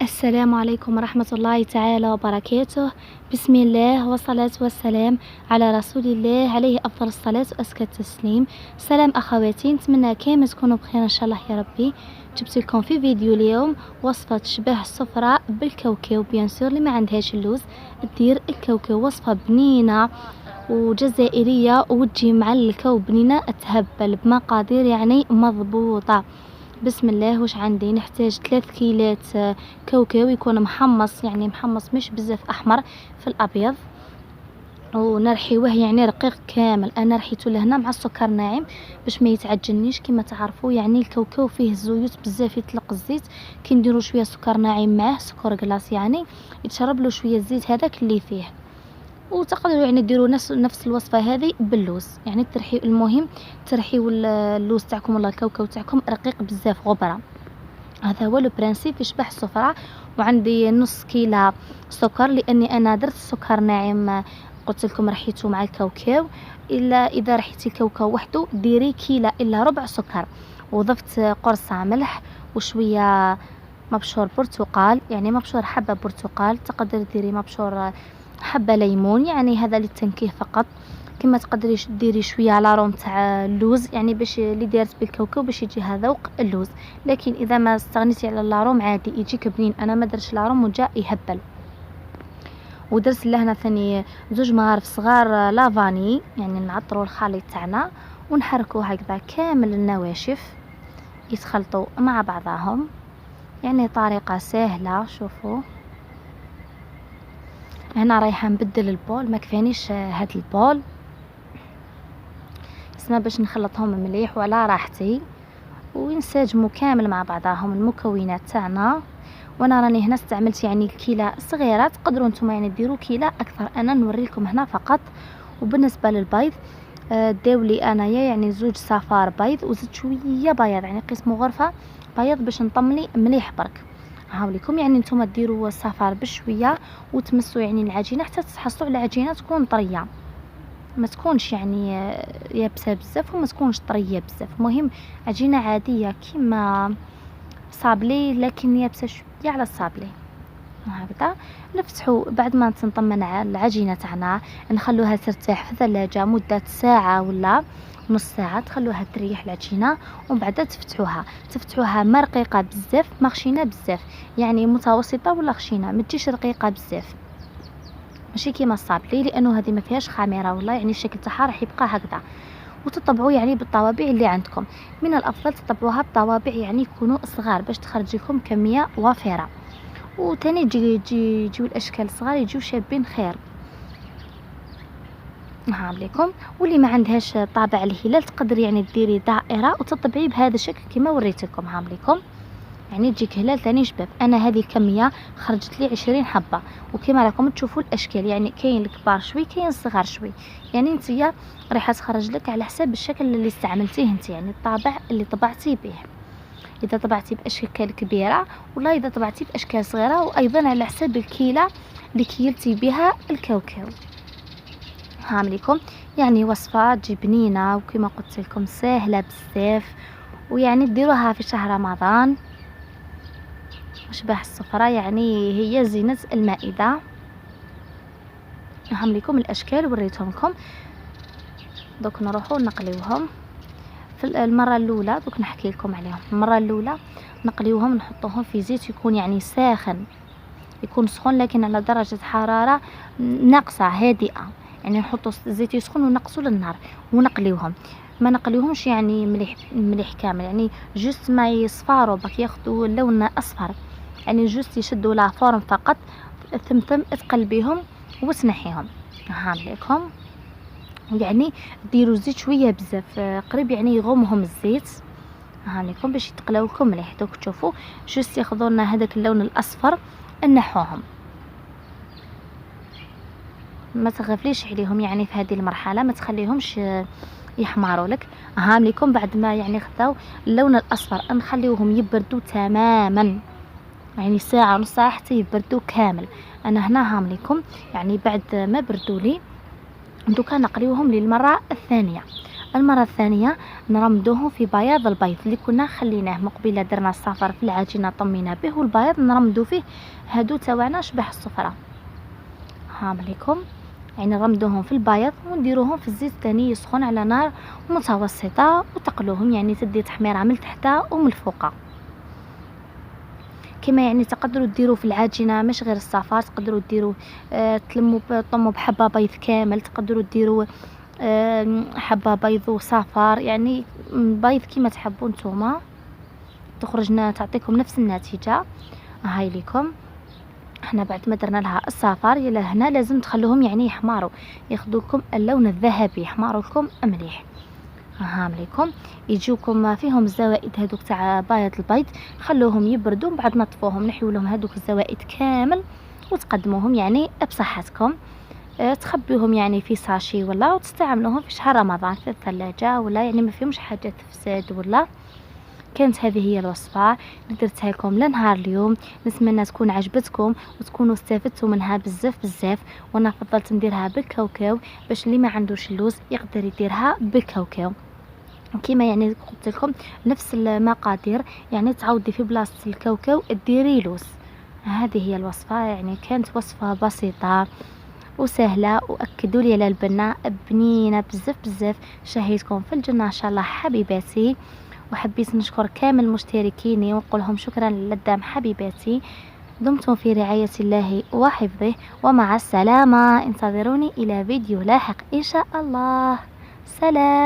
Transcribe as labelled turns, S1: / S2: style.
S1: السلام عليكم ورحمة الله تعالى وبركاته. بسم الله والصلاة والسلام على رسول الله عليه أفضل الصلاة وأزكى التسليم. سلام أخواتي، نتمنى كامل تكونوا بخير إن شاء الله يا ربي. جبت لكم في فيديو اليوم وصفة تشبه السفرة بالكاوكاو. بيان سور اللي ما عندهاش اللوز دير الكاوكاو، وصفة بنينة وجزائرية وتجي مع الكاو بنينة تهبل بمقادير يعني مضبوطة. بسم الله. واش عندي؟ نحتاج 3 كيلات كاوكاو يكون محمص، يعني محمص مش بزاف احمر في الابيض، ونرحيوه يعني رقيق كامل. انا رحيته لهنا مع السكر ناعم باش ما يتعجنيش. كما تعرفوا يعني الكاوكاو فيه الزيوت بزاف، يطلق الزيت كي نديروا شويه سكر ناعم معاه، سكر كلاص يعني يتشرب له شويه الزيت هذاك اللي فيه. وتقدروا يعني ديروا نفس الوصفه هذه باللوز، يعني المهم ترحيوا اللوز تاعكم ولا الكاوكاو تاعكم رقيق بزاف غبره. هذا هو لو برانسيب يشبه السفرة. وعندي نص كيلة سكر، لاني انا درت السكر ناعم قلت لكم رحيته مع الكاوكاو. الا اذا رحيتي الكاوكاو وحده ديري كيلة الا ربع سكر. وضفت قرص ملح وشويه مبشور برتقال، يعني مبشور حبه برتقال. تقدر ديري مبشور حبه ليمون، يعني هذا للتنكيه فقط. كما تقدري ديري شويه على روم تاع اللوز، يعني باش اللي دارت بالكاوكاو باش يجيها ذوق اللوز. لكن اذا ما استغنيتي على اللاروم عادي يجيك بنين. انا ما درتش لاروم وجا يهبل. ودرت لهنا ثاني 2 مغارف صغار لافاني، يعني نعطروا الخليط تاعنا ونحركوا هكذا كامل النواشف يتخلطوا مع بعضهم. يعني طريقه سهله. شوفوا هنا رايحه نبدل البول، ما كفانيش هاد البول سما باش نخلطهم مليح وعلى راحتي وينسجموا كامل مع بعضهم المكونات تاعنا. وانا راني هنا استعملت يعني الكيله صغيره، تقدروا نتوما يعني ديروا كيله اكثر، انا نوري لكم هنا فقط. وبالنسبه للبيض داو لي انايا يعني 2 صفار بيض وزدت شويه بياض، يعني قسموا غرفه بياض باش نطملي مليح برك. هاوليكم يعني نتوما ديروا الصفار بشويه وتمسوا يعني العجينه حتى تحصلوا على العجينه تكون طريه، ما تكونش يعني يابسه بزاف وما تكونش طريه بزاف. المهم عجينه عاديه كيما صابلي لكن يابسه شويه على الصابلي. هكذا نفتحوا بعد ما تنطمن العجينه تاعنا، نخلوها ترتاح في الثلاجه مده ساعه ولا نص ساعه، تخلوها تريح العجينه. ومن بعد تفتحوها ما رقيقه بزاف ما خشينه بزاف، يعني متوسطه ولا خشينه، ما تجيش رقيقه بزاف ماشي كيما الصابلي، لانه هذه ما فيهاش خميره والله، يعني الشكل تاعها راح يبقى هكذا. وتطبعوا يعني بالطوابع اللي عندكم. من الافضل تطبعوها بطوابع يعني يكونوا صغار باش تخرج لكم كميه وافره، وتاني يجيو الاشكال صغار يجيو شابين خير. عليكم. واللي ما عندهاش طابع الهلال تقدر يعني ديري دائره وتطبعي بهذا الشكل كما وريت لكم. عليكم يعني تجيك هلال ثاني شباب. انا هذه الكميه خرجت لي 20 حبه، وكما راكم تشوفوا الاشكال يعني كاين الكبار شوي كاين الصغار شوي، يعني نتيا راح تخرج لك على حساب الشكل اللي استعملتيه انت، يعني الطابع اللي طبعتي به. اذا طبعتي باشكال كبيره ولا اذا طبعتي باشكال صغيره، وايضا على حساب الكيله اللي كيلتي بها الكاوكاو. هامليكم يعني وصفه تجي بنينه وكما قلت لكم سهله بزاف، ويعني ديروها في شهر رمضان أشباح السفرة، يعني هي زينة المائدة. هم لكم الأشكال وريتهم لكم. دوك نروحوا نقليوهم في المرة الأولى. دوك نحكي لكم عليهم. المرة الأولى نقليوهم نحطوهم في زيت يكون يعني ساخن، يكون سخون لكن على درجة حرارة ناقصة هادئة، يعني نحطوا الزيت يسخن ونقصوا للنار ونقليوهم. ما نقليوهمش يعني مليح كامل، يعني جست ما يصفاروا بك ياخذوا لون اصفر، يعني جست يشدوا لا فورم فقط. ثم تقلبيهم وتنحيهم. ها لكم يعني ديروا الزيت شويه بزاف قريب يعني يغمهم الزيت. ها لكم باش يتقلاو لكم مليح. دوك تشوفوا جست ياخذوا لنا هذاك اللون الاصفر نحوهم. ما تغفليش عليهم يعني في هذه المرحله، ما تخليهمش يحمروا لك. هام لكم بعد ما يعني خذاو اللون الاصفر نخليوهم يبردوا تماما، يعني ساعه نص ساعه حتى يبردوا كامل. انا هنا هام لكم يعني بعد ما بردوا لي دوكا نقليوهم للمره الثانيه. المرة الثانية نرمدوهم في بياض البيض اللي كنا خليناه مقبله. درنا الصفر في العجينة طمينا به، والبياض نرمدو فيه هادو تاوعنا شبح الصفرة. هام عليكم، يعني نرمدوهم في البياض ونديروهم في الزيت ثاني يسخن على نار متوسطة، وتقلوهم يعني تدي تحميرة من تحت ومن الفوق. كما يعني تقدروا ديروا في العجينه مش غير الصفار، تقدروا ديروا طموا بحبه بيض كامل، تقدروا ديروا حبه بيض وصفار، يعني بيض كيما تحبوا نتوما تخرجنا تعطيكم نفس النتيجه. هاي ليكم احنا بعد ما درنا لها الصفار يلا هنا لازم تخلوهم يعني يحمروا، ياخذوكم اللون الذهبي، يحمروا لكم مليح. هام ليكم يجوكم فيهم الزوائد هذوك تاع بيض البيض، خلوهم يبردوا، من بعد نطفوهم نحيو لهم هذوك الزوائد كامل وتقدموهم يعني بصحتكم. تخبيوهم يعني في ساشي ولا، وتستعملوهم في شهر رمضان في الثلاجة ولا، يعني ما فيهمش حاجة تفسد ولا. كانت هذه هي الوصفة اللي درتها لكم لنهار اليوم، نتمنى تكون عجبتكم وتكونوا استفدتوا منها بزاف بزاف. وانا فضلت نديرها بالكاوكاو باش اللي ما عندوش اللوز يقدر يديرها بالكاوكاو. كيما يعني قلت لكم نفس المقادير، يعني تعوضي في بلاصه الكاوكاو ديري لوز. هذه هي الوصفه، يعني كانت وصفه بسيطه وسهله، واكدوا لي على البنه بنينه بزاف بزاف. شهيتكم في الجنه ان شاء الله حبيباتي، وحبيت نشكر كامل مشتركيني ونقول لهم شكرا للدعم حبيباتي. دمتم في رعاية الله وحفظه، ومع السلامة. انتظروني إلى فيديو لاحق إن شاء الله. سلام.